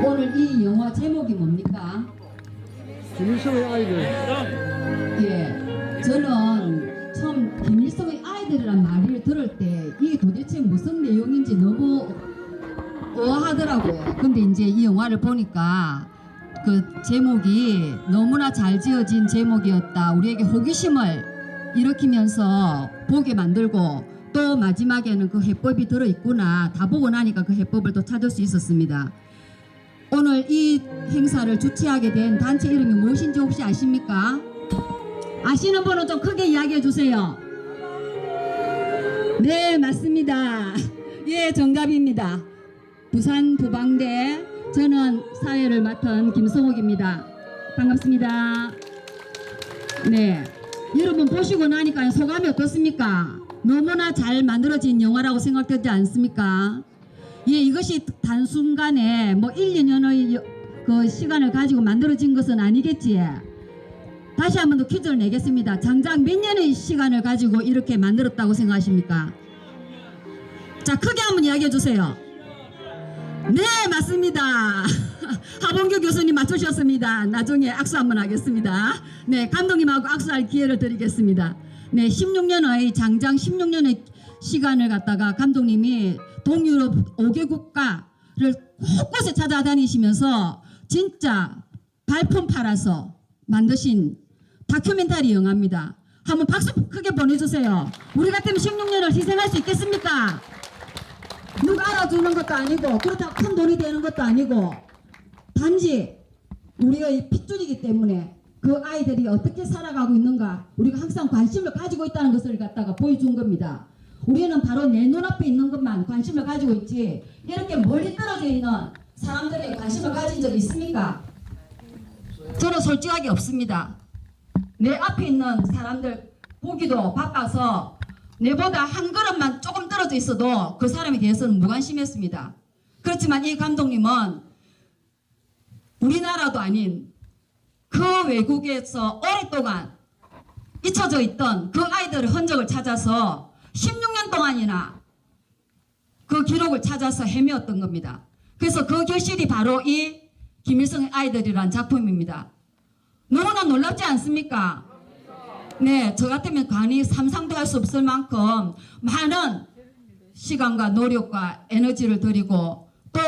오늘 이 영화 제목이 뭡니까? 김일성의 아이들. 예, 저는 처음 김일성의 아이들이란 말을 들을 때 이게 도대체 무슨 내용인지 너무 의아하더라고요. 근데 이제 이 영화를 보니까 그 제목이 너무나 잘 지어진 제목이었다. 우리에게 호기심을 일으키면서 보게 만들고 또 마지막에는 그 해법이 들어있구나. 다 보고 나니까 그 해법을 또 찾을 수 있었습니다. 오늘 이 행사를 주최하게 된 단체 이름이 무엇인지 혹시 아십니까? 아시는 분은 좀 크게 이야기해 주세요. 네, 맞습니다. 예, 정답입니다. 부산 부방대, 저는 사회를 맡은 김성옥입니다. 반갑습니다. 네, 여러분 보시고 나니까 소감이 어떻습니까? 너무나 잘 만들어진 영화라고 생각되지 않습니까? 예, 이것이 단순간에 뭐 1, 2년의 그 시간을 가지고 만들어진 것은 아니겠지. 다시 한 번 더 퀴즈를 내겠습니다. 장장 몇 년의 시간을 가지고 이렇게 만들었다고 생각하십니까? 자, 크게 한번 이야기해 주세요. 네, 맞습니다. 하봉규 교수님 맞추셨습니다. 나중에 악수 한번 하겠습니다. 네, 감독님하고 악수할 기회를 드리겠습니다. 네, 16년의 장장 16년의 시간을 갖다가 감독님이 동유럽 5개 국가를 곳곳에 찾아다니시면서 진짜 발품 팔아서 만드신 다큐멘터리 영화입니다. 한번 박수 크게 보내주세요. 우리 같으면 16년을 희생할 수 있겠습니까? 누가 알아주는 것도 아니고 그렇다고 큰 돈이 되는 것도 아니고 단지 우리가 이 핏줄이기 때문에 그 아이들이 어떻게 살아가고 있는가 우리가 항상 관심을 가지고 있다는 것을 갖다가 보여준 겁니다. 우리는 바로 내 눈앞에 있는 것만 관심을 가지고 있지 이렇게 멀리 떨어져 있는 사람들에게 관심을 가진 적이 있습니까? 저는 솔직하게 없습니다. 내 앞에 있는 사람들 보기도 바빠서 내보다 한 걸음만 조금 떨어져 있어도 그 사람에 대해서는 무관심했습니다. 그렇지만 이 감독님은 우리나라도 아닌 그 외국에서 오랫동안 잊혀져 있던 그 아이들의 흔적을 찾아서 16년 동안이나 그 기록을 찾아서 헤매었던 겁니다. 그래서 그 결실이 바로 이 김일성의 아이들이란 작품입니다. 너무나 놀랍지 않습니까? 네, 저 같으면 감히 상상도 할 수 없을 만큼 많은 시간과 노력과 에너지를 들이고 또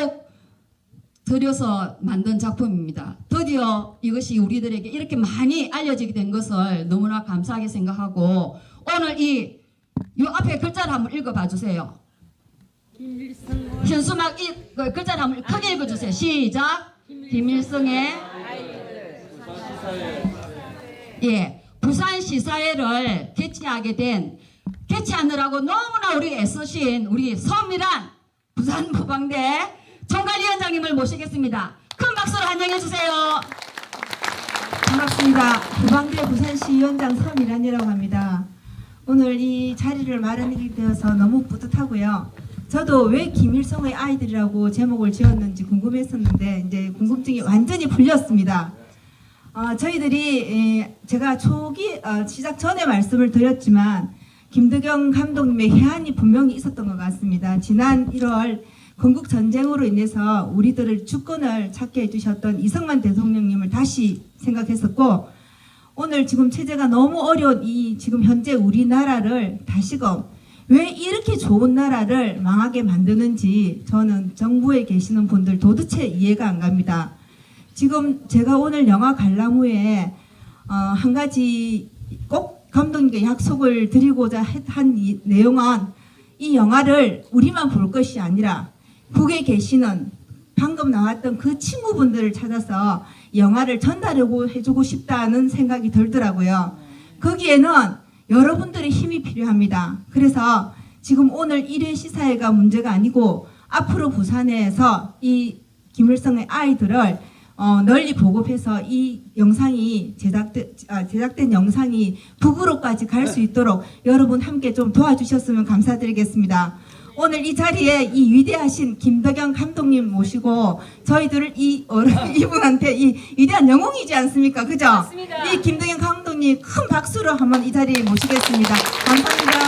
들여서 만든 작품입니다. 드디어 이것이 우리들에게 이렇게 많이 알려지게 된 것을 너무나 감사하게 생각하고 오늘 이 앞에 글자를 한번 읽어봐 주세요. 현수막 그 글자를 한번 크게 읽어주세요. 시작. 김일성의 예, 부산 시사회를 개최하느라고 너무나 우리 애쓰신 우리 서미란 부산 부방대 총괄위원장님을 모시겠습니다. 큰 박수로 환영해 주세요. 반갑습니다. 부방대 부산시위원장 서미란이라고 합니다. 오늘 이 자리를 마련하게 되어서 너무 뿌듯하고요. 저도 왜 김일성의 아이들이라고 제목을 지었는지 궁금했었는데 이제 궁금증이 완전히 풀렸습니다. 저희들이 제가 초기 시작 전에 말씀을 드렸지만 김덕영 감독님의 해안이 분명히 있었던 것 같습니다. 지난 1월 건국전쟁으로 인해서 우리들을 주권을 찾게 해주셨던 이승만 대통령님을 다시 생각했었고 오늘 지금 체제가 너무 어려운 이 지금 현재 우리나라를 다시금 왜 이렇게 좋은 나라를 망하게 만드는지 저는 정부에 계시는 분들 도대체 이해가 안 갑니다. 지금 제가 오늘 영화 관람후에 한 가지 꼭 감독님께 약속을 드리고자 한 이 내용은 이 영화를 우리만 볼 것이 아니라 북에 계시는 방금 나왔던 그 친구분들을 찾아서 영화를 전달해주고 싶다는 생각이 들더라고요. 거기에는 여러분들의 힘이 필요합니다. 그래서 지금 오늘 1회 시사회가 문제가 아니고 앞으로 부산에서 이 김일성의 아이들을 널리 보급해서 이 영상이 제작된 영상이 북으로까지 갈 수 있도록 여러분 함께 좀 도와주셨으면 감사드리겠습니다. 오늘 이 자리에 이 위대하신 김덕영 감독님 모시고 저희들을 이분한테 이 위대한 영웅이지 않습니까? 그죠? 맞습니다. 이 김덕영 감독님 큰 박수로 한번 이 자리에 모시겠습니다. 감사합니다.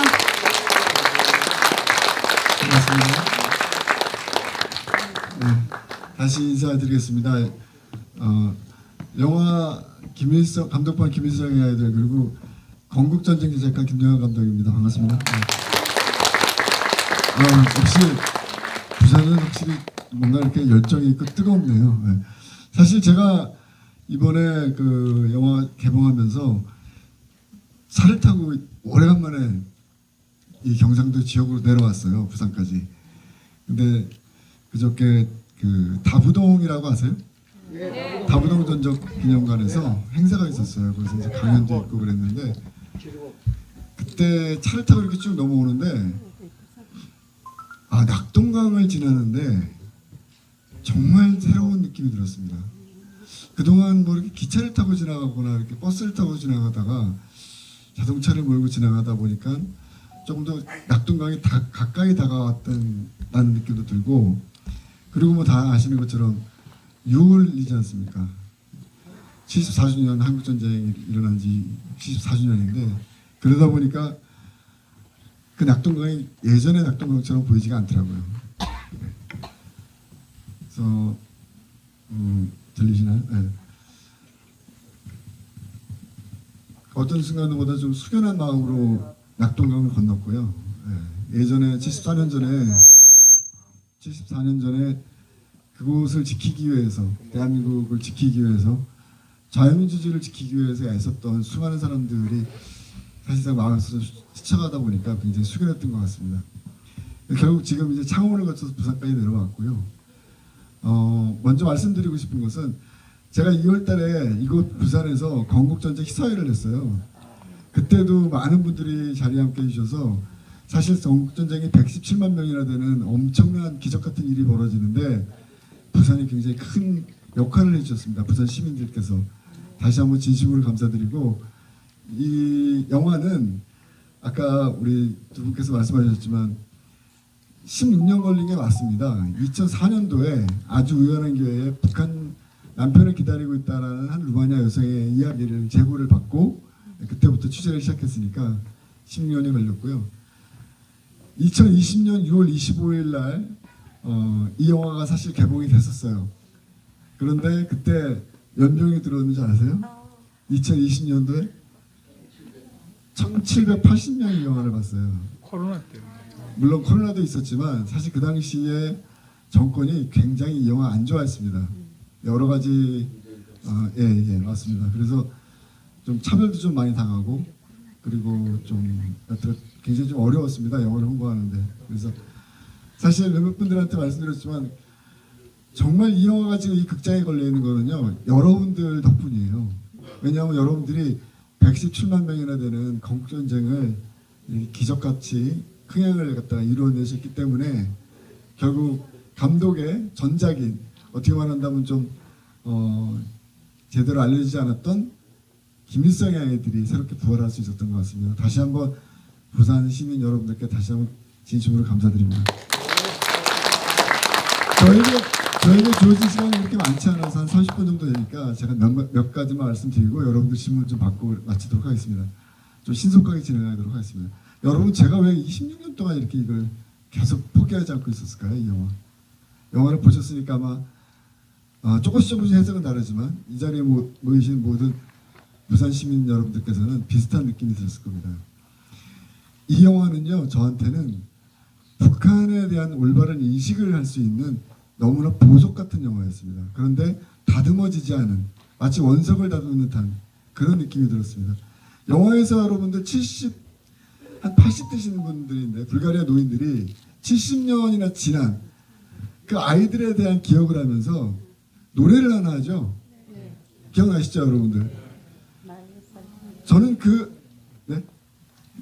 반갑습니다. 다시 인사드리겠습니다. 영화 김일성 감독반 김일성의 아이들 그리고 건국전쟁 제작가 김영하 감독입니다. 반갑습니다. 역시 부산은 확실히 뭔가 이렇게 열정이 있고 뜨겁네요. 네. 사실 제가 이번에 그 영화 개봉하면서 차를 타고 오래간만에 이 경상도 지역으로 내려왔어요. 부산까지. 근데 그저께 그 다부동이라고 아세요? 네. 다부동 전적 기념관에서 행사가 있었어요. 그래서 이제 강연도 있고 그랬는데 그때 차를 타고 이렇게 쭉 넘어오는데 낙동강을 지나는데 정말 새로운 느낌이 들었습니다. 그동안 뭐 이렇게 기차를 타고 지나가거나 이렇게 버스를 타고 지나가다가 자동차를 몰고 지나가다 보니까 조금 더 낙동강이 가까이 다가왔다는 느낌도 들고 그리고 뭐 다 아시는 것처럼 6월이지 않습니까? 74주년 한국전쟁이 일어난 지 74주년인데 그러다 보니까 그 낙동강이 예전의 낙동강처럼 보이지가 않더라고요. 그래서 들리시나요? 네. 어떤 순간보다 좀 숙연한 마음으로 낙동강을 건넜고요. 네. 예전에 74년 전에 그곳을 지키기 위해서 대한민국을 지키기 위해서 자유민주주의를 지키기 위해서 애썼던 수많은 사람들이 사실상 마음에서 스쳐가다 보니까 굉장히 숙연했던 것 같습니다. 결국 지금 이제 창원을 거쳐서 부산까지 내려왔고요. 먼저 말씀드리고 싶은 것은 제가 2월달에 이곳 부산에서 건국전쟁 희사회를 했어요. 그때도 많은 분들이 자리에 함께 해주셔서 사실 건국전쟁이 117만 명이나 되는 엄청난 기적 같은 일이 벌어지는데 부산이 굉장히 큰 역할을 해주셨습니다. 부산 시민들께서 다시 한번 진심으로 감사드리고 이 영화는 아까 우리 두 분께서 말씀하셨지만 16년 걸린 게 맞습니다. 2004년도에 아주 우연한 기회에 북한 남편을 기다리고 있다라는 한 루마니아 여성의 이야기를 제보를 받고 그때부터 취재를 시작했으니까 16년이 걸렸고요. 2020년 6월 25일 날 이 영화가 사실 개봉이 됐었어요. 그런데 그때 연령이 들어오는지 아세요? 2020년도에 1780명이 영화를 봤어요. 코로나 때. 물론 코로나도 있었지만 사실 그 당시에 정권이 굉장히 이 영화 안 좋아했습니다. 여러 가지 예 맞습니다. 그래서 좀 차별도 좀 많이 당하고 그리고 좀 굉장히 좀 어려웠습니다. 영화를 홍보하는데. 그래서 사실 몇몇 분들한테 말씀드렸지만 정말 이 영화가 지금 이 극장에 걸려 있는 거는요 여러분들 덕분이에요. 왜냐하면 여러분들이 117만 명이나 되는 건국전쟁을 기적같이 흥행을 갖다가 이루어내셨기 때문에 결국 감독의 전작인 어떻게 말한다면 좀 제대로 알려지지 않았던 김일성의 아이들이 새롭게 부활할 수 있었던 것 같습니다. 다시 한번 부산 시민 여러분들께 다시 한번 진심으로 감사드립니다. 저에게 주어진 시간이 그렇게 많지 않아서 한 30분 정도 되니까 제가 몇 가지만 말씀드리고 여러분들 질문 좀 받고 마치도록 하겠습니다. 좀 신속하게 진행하도록 하겠습니다. 여러분 제가 왜 26년 동안 이렇게 이걸 계속 포기하지 않고 있었을까요? 이 영화를 보셨으니까 아마 조금씩 해석은 다르지만 이 자리에 모이신 모든 부산 시민 여러분들께서는 비슷한 느낌이 들었을 겁니다. 이 영화는요 저한테는 북한에 대한 올바른 인식을 할 수 있는 너무나 보석 같은 영화였습니다. 그런데 다듬어지지 않은 마치 원석을 다듬는 듯한 그런 느낌이 들었습니다. 영화에서 여러분들 한 80 되시는 분들인데 불가리아 노인들이 70년이나 지난 그 아이들에 대한 기억을 하면서 노래를 하나 하죠. 기억나시죠 여러분들? 저는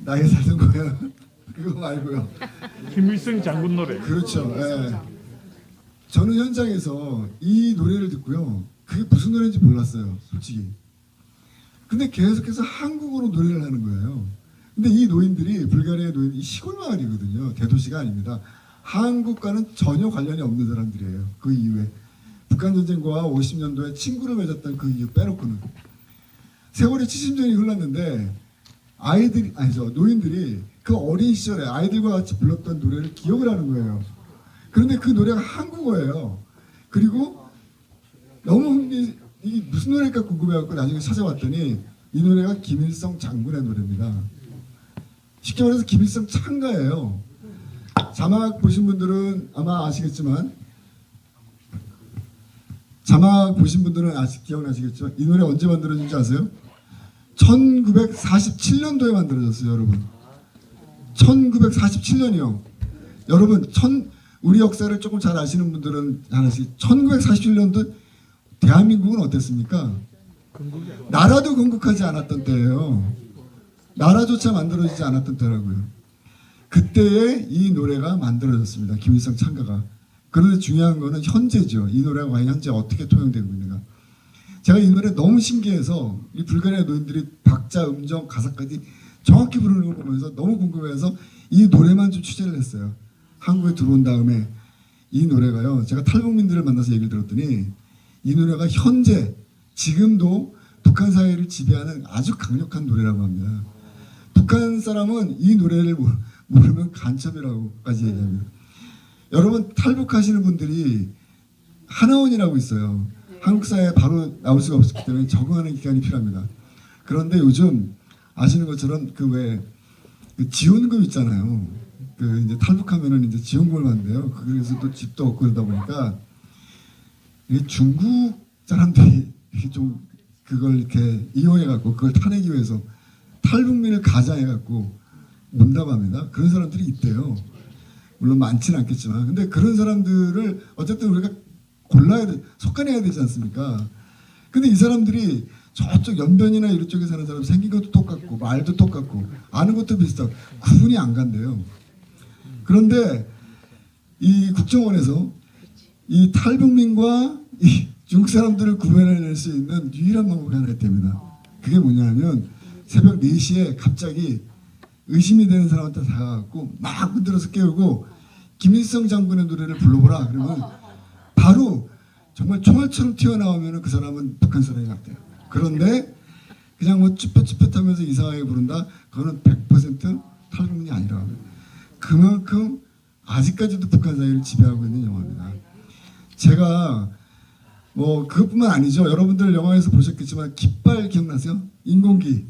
나이에 살던 거예요. 그거 말고요. 김일성 장군 노래. 그렇죠. 예. 저는 현장에서 이 노래를 듣고요. 그게 무슨 노래인지 몰랐어요. 솔직히. 근데 계속해서 한국어로 노래를 하는 거예요. 근데 이 노인들이 불가리아 노인이 시골 마을이거든요. 대도시가 아닙니다. 한국과는 전혀 관련이 없는 사람들이에요. 그 이후에. 북한 전쟁과 50년도에 친구를 맺었던 그 이후 빼놓고는. 세월이 70년이 흘렀는데 노인들이 그 어린 시절에 아이들과 같이 불렀던 노래를 기억을 하는 거예요. 그런데 그 노래가 한국어예요. 그리고 너무 이게 무슨 노래일까 궁금해갖고 나중에 찾아봤더니 이 노래가 김일성 장군의 노래입니다. 쉽게 말해서 김일성 찬가예요. 자막 보신 분들은 아마 아시겠지만 기억나시겠지만 이 노래 언제 만들어진지 아세요? 1947년도에 만들어졌어요, 여러분. 1947년이요. 여러분, 우리 역사를 조금 잘 아시는 분들은 잘 아시겠죠. 1947년도 대한민국은 어땠습니까? 나라도 건국하지 않았던 때예요. 나라조차 만들어지지 않았던 때라고요. 그때에 이 노래가 만들어졌습니다. 김일성 찬가가. 그런데 중요한 거는 현재죠. 이 노래가 과연 현재 어떻게 통용되고 있는가. 제가 이 노래 너무 신기해서 이 불가리아 노인들이 박자, 음정, 가사까지 정확히 부르는 걸 보면서 너무 궁금해서 이 노래만 좀 취재를 했어요. 한국에 들어온 다음에 이 노래가요. 제가 탈북민들을 만나서 얘기를 들었더니 이 노래가 현재 지금도 북한 사회를 지배하는 아주 강력한 노래라고 합니다. 북한 사람은 이 노래를 모르면 간첩이라고까지 얘기합니다. 여러분 탈북하시는 분들이 하나원이라고 있어요. 한국 사회에 바로 나올 수가 없기 때문에 적응하는 기간이 필요합니다. 그런데 요즘 아시는 것처럼 그 지원금 있잖아요. 그 이제 탈북하면은 이제 지원금을 받는데요. 그래서 또 집도 없고 그러다 보니까 중국 사람들이 이렇게 좀 그걸 이렇게 이용해갖고 그걸 타내기 위해서 탈북민을 가장해갖고 온다고 합니다. 그런 사람들이 있대요. 물론 많지는 않겠지만, 근데 그런 사람들을 어쨌든 우리가 속아내야 되지 않습니까? 근데 이 사람들이 저쪽 연변이나 이런 쪽에 사는 사람 생긴 것도 똑같고 말도 똑같고 아는 것도 비슷하고 구분이 안 간대요. 그런데 이 국정원에서 이 탈북민과 이 중국 사람들을 구분해낼 수 있는 유일한 방법이 하나 있답니다. 그게 뭐냐면 새벽 4시에 갑자기 의심이 되는 사람한테 다가가고 막 흔들어서 깨우고 김일성 장군의 노래를 불러보라. 그러면 바로 정말 총알처럼 튀어나오면 그 사람은 북한 사람이 같대요. 그런데 그냥 뭐 쭈뼛쭈뼛하면서 이상하게 부른다? 그거는 100% 탈북민이 아니라고 합니다. 그만큼 아직까지도 북한 사회를 지배하고 있는 영화입니다. 제가 뭐 그것뿐만 아니죠. 여러분들 영화에서 보셨겠지만 깃발 기억나세요? 인공기.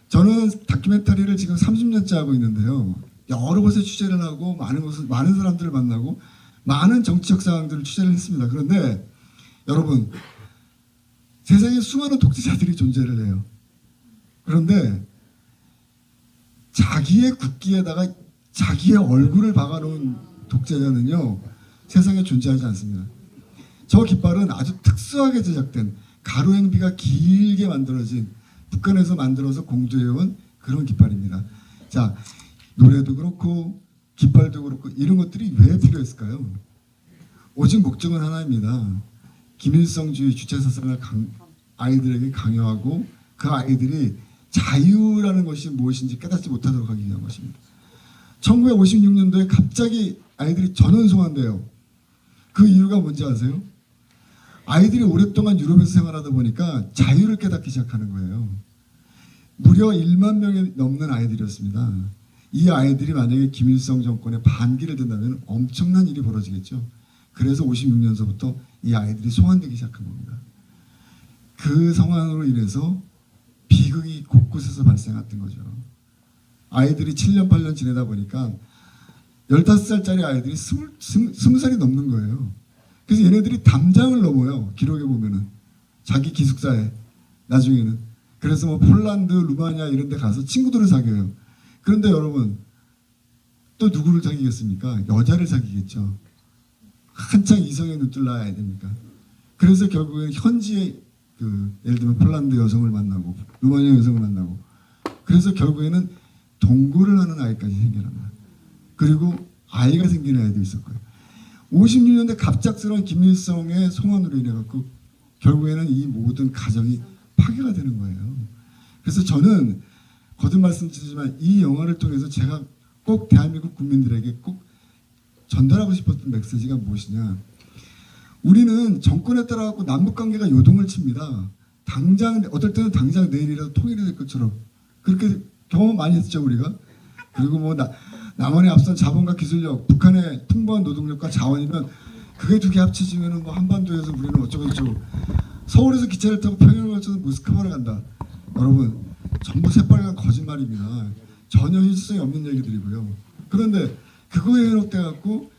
저는 다큐멘터리를 지금 30년째 하고 있는데요. 여러 곳에 취재를 하고 많은 사람들을 만나고 많은 정치적 상황들을 취재를 했습니다. 그런데 여러분 세상에 수많은 독재자들이 존재를 해요. 그런데 자기의 국기에다가 자기의 얼굴을 박아놓은 독재자는요 세상에 존재하지 않습니다. 저 깃발은 아주 특수하게 제작된 가로행비가 길게 만들어진 북한에서 만들어서 공조해온 그런 깃발입니다. 자, 노래도 그렇고 깃발도 그렇고 이런 것들이 왜 필요했을까요? 오직 목적은 하나입니다. 김일성주의 주체사상을 아이들에게 강요하고 그 아이들이 자유라는 것이 무엇인지 깨닫지 못하도록 하기 위한 것입니다. 1956년도에 갑자기 아이들이 전원송환돼요. 그 이유가 뭔지 아세요? 아이들이 오랫동안 유럽에서 생활하다 보니까 자유를 깨닫기 시작하는 거예요. 무려 1만 명이 넘는 아이들이었습니다. 이 아이들이 만약에 김일성 정권의 반기를 든다면 엄청난 일이 벌어지겠죠. 그래서 56년서부터 이 아이들이 송환되기 시작한 겁니다. 그 상황으로 인해서 비극이 곳곳에서 발생했던 거죠. 아이들이 7년 8년 지내다 보니까 15살짜리 아이들이 20살이 넘는 거예요. 그래서 얘네들이 담장을 넘어요. 기록에 보면은 자기 기숙사에 나중에는. 그래서 뭐 폴란드, 루마니아 이런 데 가서 친구들을 사귀어요. 그런데 여러분 또 누구를 사귀겠습니까? 여자를 사귀겠죠. 한창 이성의 눈뜰 나야 됩니까? 그래서 결국엔 현지의 예를 들면 폴란드 여성을 만나고 루마니아 여성을 만나고 그래서 결국에는 동거를 하는 아이까지 생겨납니다. 그리고 아이가 생기는 아이도 있었고요. 56년대 갑작스러운 김일성의 송환으로 인해 갖고 결국에는 이 모든 가정이 파괴가 되는 거예요. 그래서 저는 거듭 말씀드리지만 이 영화를 통해서 제가 꼭 대한민국 국민들에게 꼭 전달하고 싶었던 메시지가 무엇이냐. 우리는 정권에 따라 갖고 남북 관계가 요동을 칩니다. 당장 어떨 때는 당장 내일이라도 통일이 될 것처럼 그렇게 경험 많이 했죠 우리가. 그리고 뭐 남한에 앞선 자본과 기술력, 북한의 풍부한 노동력과 자원이면 그게 두 개 합쳐지면은 뭐 한반도에서 우리는 어쩌고저쩌고 서울에서 기차를 타고 평양을 거쳐서 모스크바를 간다. 여러분 전부 새빨간 거짓말입니다. 전혀 현실성이 없는 얘기들이고요. 그런데 그거에 현혹돼 갖고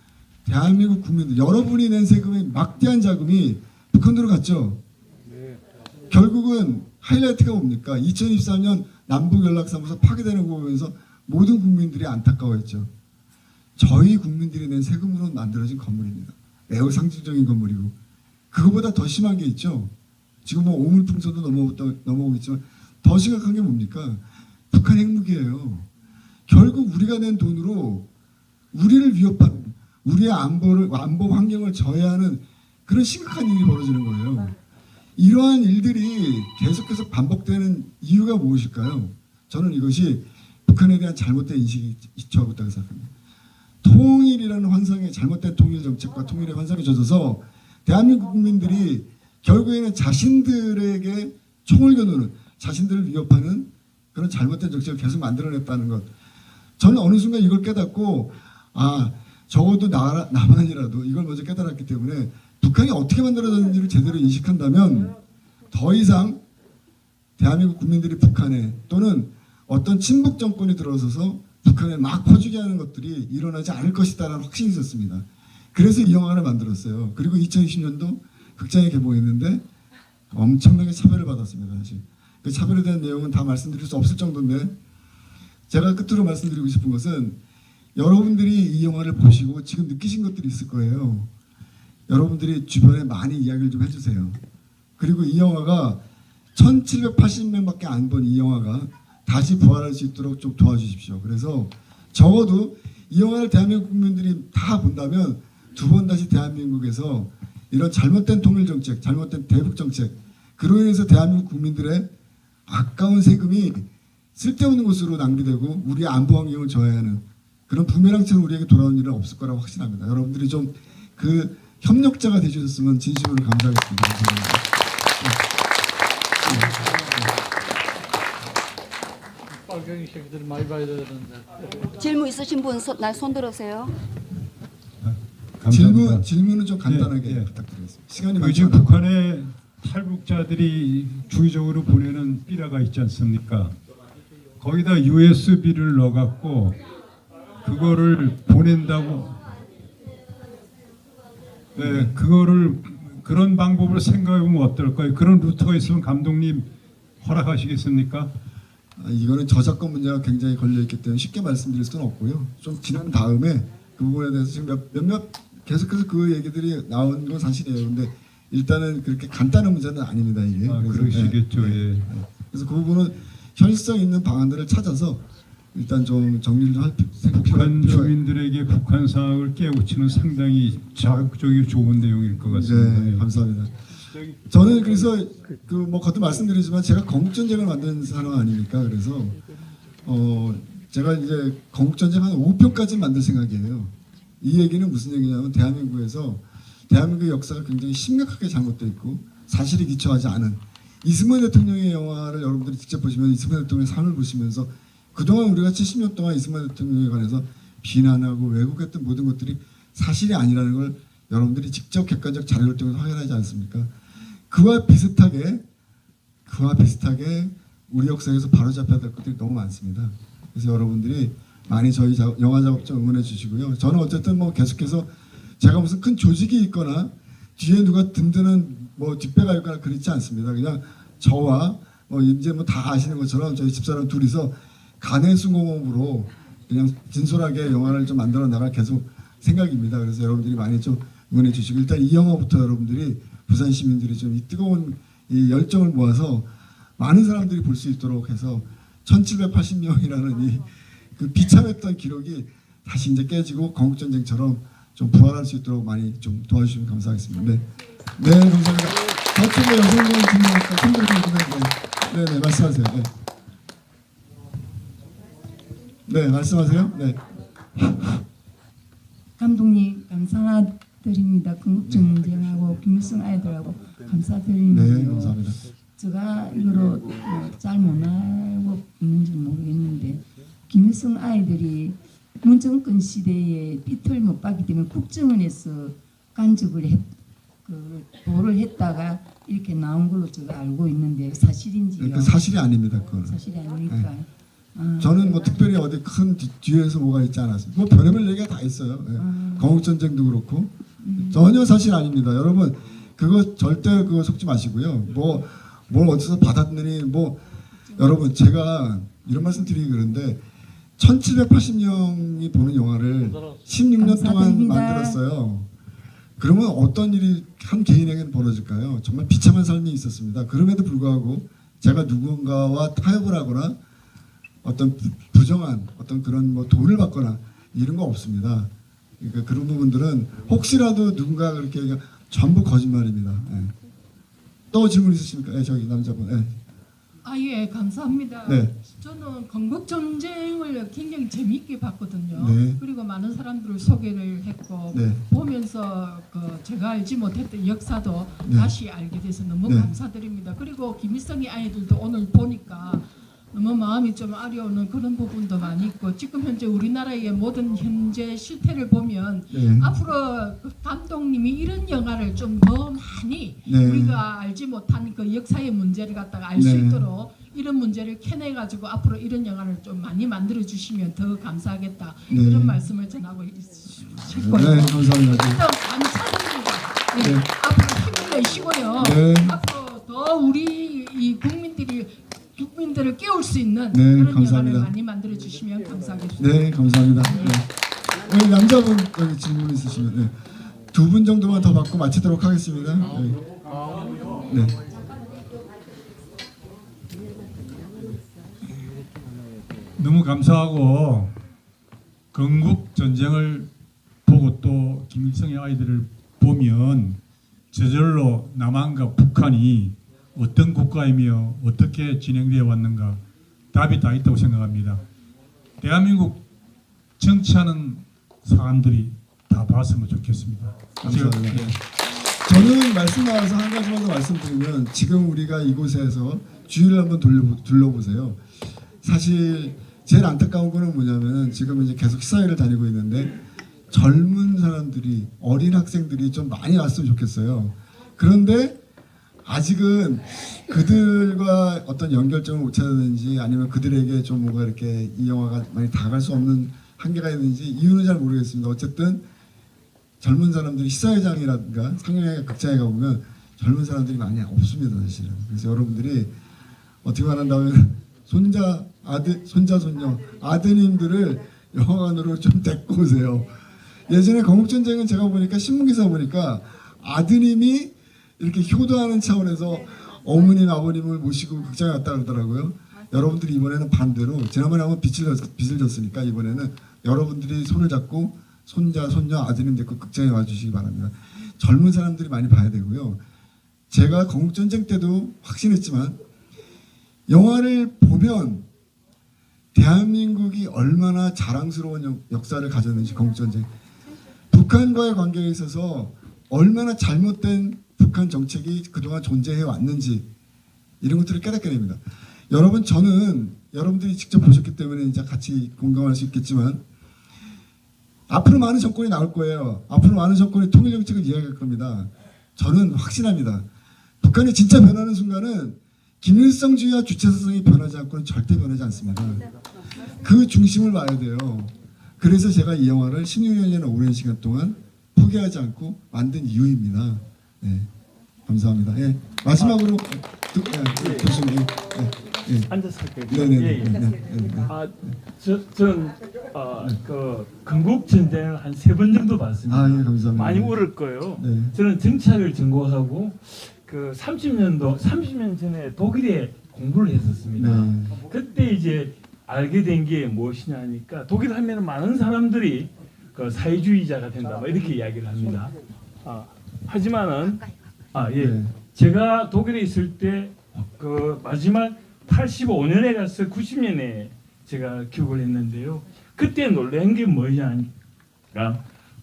대한민국 국민들 여러분이 낸 세금의 막대한 자금이 북한으로 갔죠. 결국은 하이라이트가 뭡니까? 2023년 남북연락사무소 파괴되는 거 보면서 모든 국민들이 안타까워했죠. 저희 국민들이 낸 세금으로 만들어진 건물입니다. 매우 상징적인 건물이고 그거보다 더 심한 게 있죠. 지금 뭐 오물풍선도 넘어오고 있지만 더 심각한 게 뭡니까? 북한 핵무기예요. 결국 우리가 낸 돈으로 우리를 위협하는 우리의 안보 환경을 저해하는 그런 심각한 일이 벌어지는 거예요. 이러한 일들이 계속해서 반복되는 이유가 무엇일까요? 저는 이것이 북한에 대한 잘못된 인식이 있다고 생각합니다. 통일이라는 환상에 잘못된 통일 정책과 통일의 환상에 젖어서 대한민국 국민들이 결국에는 자신들에게 총을 겨누는 자신들을 위협하는 그런 잘못된 정책을 계속 만들어냈다는 것. 저는 어느 순간 이걸 깨닫고 적어도 나만이라도 이걸 먼저 깨달았기 때문에 북한이 어떻게 만들어졌는지를 제대로 인식한다면 더 이상 대한민국 국민들이 북한에 또는 어떤 친북 정권이 들어서서 북한에 막 퍼주게 하는 것들이 일어나지 않을 것이다라는 확신이 있었습니다. 그래서 이 영화를 만들었어요. 그리고 2020년도 극장에 개봉했는데 엄청나게 차별을 받았습니다. 사실 그 차별에 대한 내용은 다 말씀드릴 수 없을 정도인데 제가 끝으로 말씀드리고 싶은 것은 여러분들이 이 영화를 보시고 지금 느끼신 것들이 있을 거예요. 여러분들이 주변에 많이 이야기를 좀 해주세요. 그리고 이 영화가 1780명밖에 안 본 이 영화가 다시 부활할 수 있도록 좀 도와주십시오. 그래서 적어도 이 영화를 대한민국 국민들이 다 본다면 두 번 다시 대한민국에서 이런 잘못된 통일정책, 잘못된 대북정책 그로 인해서 대한민국 국민들의 아까운 세금이 쓸데없는 곳으로 낭비되고 우리의 안보 환경을 저해하는 그런 부메랑처럼 우리에게 돌아오는 일은 없을 거라고 확신합니다. 여러분들이 좀 그 협력자가 되주셨으면 진심으로 감사하겠습니다. 감사합니다. 빨갱이 새끼들 많이 봐야 되는데. 질문 있으신 분 손 들으세요. 질문은 좀 간단하게 예, 예. 부탁드리겠습니다. 시간이 요즘 많지 않아요. 북한에 탈북자들이 주기적으로 보내는 삐라가 있지 않습니까? 거기다 USB를 넣어갖고 그거를 보낸다고. 네, 그거를 그런 방법으로 생각해보면 어떨까요? 그런 루트가 있으면 감독님 허락하시겠습니까? 이거는 저작권 문제가 굉장히 걸려있기 때문에 쉽게 말씀드릴 수는 없고요. 좀 지난 다음에 그 부분에 대해서 지금 몇몇 계속해서 그 얘기들이 나온 건 사실이에요. 근데 일단은 그렇게 간단한 문제는 아닙니다. 이게. 그러시겠죠. 예. 그래서 그 부분은 현실성 있는 방안들을 찾아서 일단 좀 정리를 좀 할 북한 주민들에게 북한 상황을 깨우치는 상당히 자극적이고 좋은 내용일 것 같습니다. 네, 감사합니다. 저는 그래서 그 뭐 거듭 말씀드리지만 제가 건국전쟁을 만든 사람 아닙니까? 그래서 제가 이제 건국전쟁 한 5편까지 만들 생각이에요. 이 얘기는 무슨 얘기냐면 대한민국에서 대한민국의 역사가 굉장히 심각하게 잘못되어 있고 사실이 기초하지 않은 이승만 대통령의 영화를 여러분들이 직접 보시면 이승만 대통령의 삶을 보시면서 그동안 우리가 70년 동안 이승만 대통령에 관해서 비난하고 왜곡했던 모든 것들이 사실이 아니라는 걸 여러분들이 직접 객관적 자료를 통해서 확인하지 않습니까? 그와 비슷하게 우리 역사에서 바로잡혀야 될 것들이 너무 많습니다. 그래서 여러분들이 많이 저희 영화 작업 좀 응원해 주시고요. 저는 어쨌든 뭐 계속해서 제가 무슨 큰 조직이 있거나 뒤에 누가 든든한 뭐 뒷배가 있거나 그렇지 않습니다. 그냥 저와 뭐 이제 뭐 다 아시는 것처럼 저희 집사람 둘이서 간해수공업으로 그냥 진솔하게 영화를 좀 만들어 나갈 계속 생각입니다. 그래서 여러분들이 많이 좀 응원해 주시고 일단 이 영화부터 여러분들이 부산 시민들이 좀 이 뜨거운 이 열정을 모아서 많은 사람들이 볼 수 있도록 해서 1780명이라는 이 그 비참했던 기록이 다시 이제 깨지고 건국전쟁처럼 좀 부활할 수 있도록 많이 좀 도와주시면 감사하겠습니다. 네, 감사합니다. 저쪽에 여성분 질문할까? 네, 말씀하세요. 네, 말씀하세요. 네. 감독님 감사드립니다. 건국전쟁하고 김일성 아이들하고 감사드립니다. 네, 감사합니다. 제가 이거로 잘못 알고 있는지 모르겠는데 김일성 아이들이 문정권 시대에 삐틀 못 받기 때문에 국정원에서 간접을 도를 했다가 이렇게 나온 걸로 제가 알고 있는데 사실인지요? 그 사실이 아닙니다. 그거는. 사실이 아니니까. 네. 아, 저는 뭐 특별히 어디 큰 뒤에서 뭐가 있지 않았어요. 뭐 별의별 얘기가 다 있어요. 예. 건국전쟁도 그렇고 전혀 사실 아닙니다. 여러분 그거 절대 그거 속지 마시고요. 뭐 뭘 어디서 받았느니 뭐 여러분 제가 이런 말씀 드리기 그런데 1780명이 보는 영화를 16년 동안 감사드립니다. 만들었어요. 그러면 어떤 일이 한 개인에게는 벌어질까요? 정말 비참한 삶이 있었습니다. 그럼에도 불구하고 제가 누군가와 타협을 하거나 어떤 부정한 어떤 그런 뭐 돈을 받거나 이런 거 없습니다. 그러니까 그런 부분들은 혹시라도 누군가 그렇게 얘기하면 전부 거짓말입니다. 예. 또 질문 있으십니까? 예, 저기 남자분. 예. 예, 감사합니다. 네. 저는 건국전쟁을 굉장히 재미있게 봤거든요. 네. 그리고 많은 사람들을 소개를 했고 네. 보면서 제가 알지 못했던 역사도 네. 다시 알게 돼서 너무 네. 감사드립니다. 그리고 김일성의 아이들도 오늘 보니까 너무 마음이 좀 아려오는 그런 부분도 많이 있고 지금 현재 우리나라의 모든 현재 실태를 보면 네. 앞으로 그 감독님이 이런 영화를 좀 더 많이 네. 우리가 알지 못한 그 역사의 문제를 갖다가 알 수 네. 있도록 이런 문제를 캐내가지고 앞으로 이런 영화를 좀 많이 만들어 주시면 더 감사하겠다 네. 그런 말씀을 전하고 싶고요. 네, 감사합니다. 일단 감사드립니다. 네. 네. 앞으로 힘을 내시고요. 네. 앞으로 더 우리 이 국민들을 깨울 수 있는 네, 그런 감사합니다. 영화를 많이 만들어 주시면 감사하겠습니다. 네, 감사합니다. 네. 여기 남자분 여기 질문 있으시면 네. 2분 정도만 더 받고 마치도록 하겠습니다. 네. 네. 너무 감사하고 건국 전쟁을 보고 또 김일성의 아이들을 보면 저절로 남한과 북한이 어떤 국가이며 어떻게 진행되어 왔는가 답이 다 있다고 생각합니다. 대한민국 정치하는 사람들이 다 봤으면 좋겠습니다. 감사합니다. 네. 저는 말씀 나와서 한 가지만 더 말씀드리면 지금 우리가 이곳에서 주위를 한번 둘러보세요. 사실 제일 안타까운 거는 뭐냐면 지금 이제 계속 시사회를 다니고 있는데 젊은 사람들이 어린 학생들이 좀 많이 왔으면 좋겠어요. 그런데 아직은 그들과 어떤 연결점을 못 찾았는지 아니면 그들에게 좀 뭔가 이렇게 이 영화가 많이 다가갈 수 없는 한계가 있는지 이유는 잘 모르겠습니다. 어쨌든 젊은 사람들이 시사회장이라든가 상영회 극장에 가보면 젊은 사람들이 많이 없습니다, 사실은. 그래서 여러분들이 어떻게 말한다면 손자, 아들, 손자, 손녀, 아드님들을 영화관으로 좀 데리고 오세요. 예전에 건국전쟁은 제가 보니까 신문기사 보니까 아드님이 이렇게 효도하는 차원에서 어머님, 아버님을 모시고 극장에 왔다 그러더라고요. 여러분들이 이번에는 반대로 지난번에 한번 빚을 졌으니까 이번에는 여러분들이 손을 잡고 손자, 손녀, 아드님 데리고 극장에 와주시기 바랍니다. 젊은 사람들이 많이 봐야 되고요. 제가 건국전쟁 때도 확신했지만 영화를 보면 대한민국이 얼마나 자랑스러운 역사를 가졌는지 건국전쟁 북한과의 관계에 있어서 얼마나 잘못된 북한 정책이 그동안 존재해 왔는지 이런 것들을 깨닫게 됩니다. 여러분 저는 여러분들이 직접 보셨기 때문에 이제 같이 공감할 수 있겠지만 앞으로 많은 정권이 나올 거예요. 앞으로 많은 정권이 통일 정책을 이야기할 겁니다. 저는 확신합니다. 북한이 진짜 변하는 순간은 김일성주의와 주체성이 변하지 않고는 절대 변하지 않습니다. 그 중심을 봐야 돼요. 그래서 제가 이 영화를 16년이나 오랜 시간 동안 포기하지 않고 만든 이유입니다. 네, 감사합니다. 예, 마지막으로 교수님. 예. 앉아서 할게요. 네네네. 그 건국 전쟁을 한 3번 정도 봤습니다. 아, 예, 감사합니다. 많이 울을 거예요. 네. 저는 정치학을 전공하고 그 30년 전에 독일에 공부를 했었습니다. 네. 그때 이제 알게 된 게 무엇이냐 하니까 독일 하면은 많은 사람들이 그 사회주의자가 된다 뭐 이렇게 이야기를 합니다. 하지만은 예. 네. 제가 독일에 있을 때 그 마지막 85년에 가서 90년에 제가 교육을 했는데요. 그때 놀란 게 뭐냐니까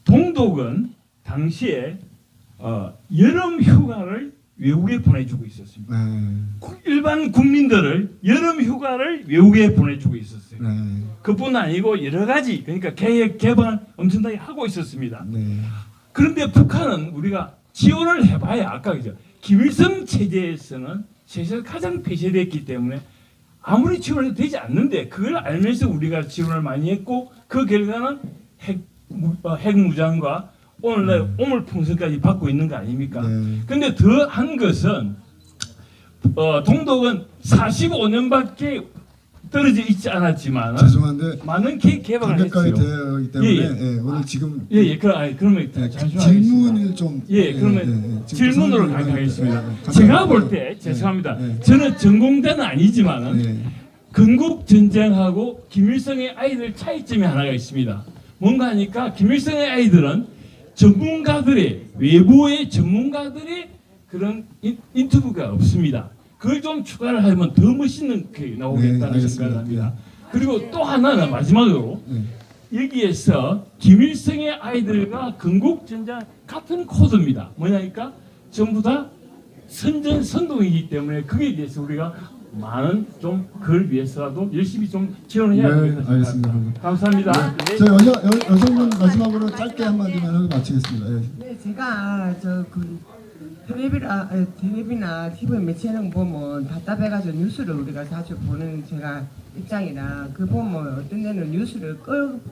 동독은 당시에 여름 휴가를 외국에 보내주고 있었습니다. 네. 일반 국민들을 여름 휴가를 외국에 보내주고 있었어요. 네. 그뿐 아니고 여러 가지 그러니까 계획 개발 엄청나게 하고 있었습니다. 네. 그런데 북한은 우리가 지원을 해봐야 아까 그죠. 김일성 체제에서는 세계에서 가장 폐쇄됐기 때문에 아무리 지원해도 되지 않는데 그걸 알면서 우리가 지원을 많이 했고 그 결과는 핵무장과 오늘날 오물풍선까지 받고 있는 거 아닙니까? 네. 근데 더 한 것은 동독은 45년밖에 떨어져 있지 않았지만 죄송한데 많은 개방을 간격까지 했어요. 되기 때문에 예, 예, 오늘 지금 그러면 네, 잠시만 질문을 좀 그러면 질문으로 가겠습니다. 네, 제가 볼 때 죄송합니다. 저는 전공자는 아니지만은 건국 전쟁하고 김일성의 아이들 차이점이 하나가 있습니다. 뭔가 하니까 김일성의 아이들은 외부의 전문가들의 그런 인터뷰가 없습니다. 그걸 좀 추가를 하면 더 멋있는 게 나오겠다는 생각을 합니다. 그리고 또 하나는 마지막으로 여기에서 김일성의 아이들과 건국전쟁 같은 코드입니다. 뭐냐니까 전부 다 선전선동이기 때문에 그에 대해서 우리가 많은 좀 그걸 위해서라도 열심히 좀 지원해야 되겠다. 알겠습니다. 감사합니다. 저 여성분 마지막으로 짧게 한마디만 하고 마치겠습니다. 네, 제가 텔레비나 TV 매체는 보면 답답해가지고 뉴스를 우리가 자주 보는 제가 입장이라 그 보면 어떤 데는 뉴스를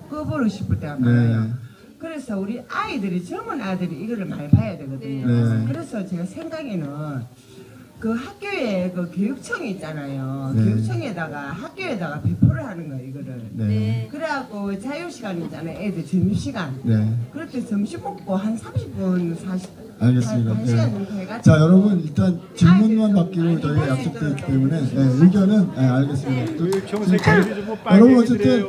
꺼버리고 싶을 때가 많아요. 그래서 우리 아이들이 젊은 아이들이 이거를 많이 봐야 되거든요. 네. 그래서 제가 생각에는 그 학교에 그 교육청이 있잖아요. 네. 교육청에다가 학교에다가 배포를 하는 거예요, 이거를. 네. 그래갖고 자유시간 있잖아요. 애들 점심시간. 네. 그럴 때 점심 먹고 한 30분, 40분. 알겠습니다. 한 시간 정도 해가지고. 자, 여러분 일단 질문만 받기로 저희가 약속되어 있기 때문에 의견은 알겠습니다. 여러분 어쨌든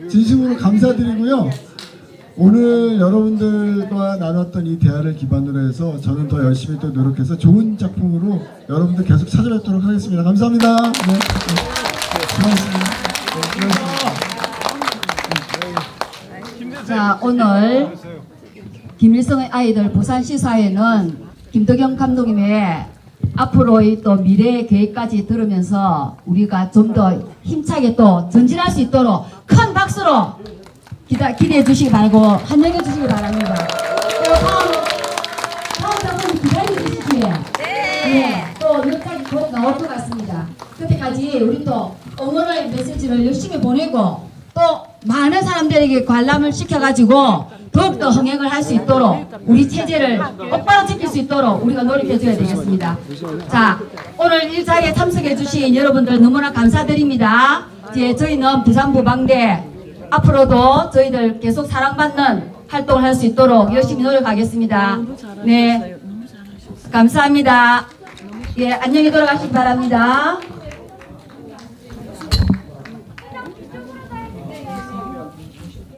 진심으로 감사드리고요. 오늘 여러분들과 나눴던 이 대화를 기반으로 해서 저는 더 열심히 또 노력해서 좋은 작품으로 여러분들 계속 찾아뵙도록 하겠습니다. 감사합니다. 네. 고맙습니다. 자, 오늘 김일성의 아이들 부산시사회는 김덕영 감독님의 앞으로의 또 미래의 계획까지 들으면서 우리가 좀 더 힘차게 또 전진할 수 있도록 큰 박수로 기대해 주시기 바라고 환영해 주시기 바랍니다. 다음 작품 기다려 주시지. 네. 또 몇 가지 곧 나올 것 같습니다. 그때까지 우리 또 응원의 메시지를 열심히 보내고 또 많은 사람들에게 관람을 시켜가지고 더욱더 흥행을 할 수 있도록 우리 체제를 똑바로 지킬 수 있도록 우리가 노력해 줘야 되겠습니다. 자, 오늘 이 자리에 참석해 주신 여러분들 너무나 감사드립니다. 이제 저희는 부산부방대 앞으로도 저희들 계속 사랑받는 활동을 할 수 있도록 열심히 노력하겠습니다. 네, 감사합니다. 예, 안녕히 돌아가시기 바랍니다.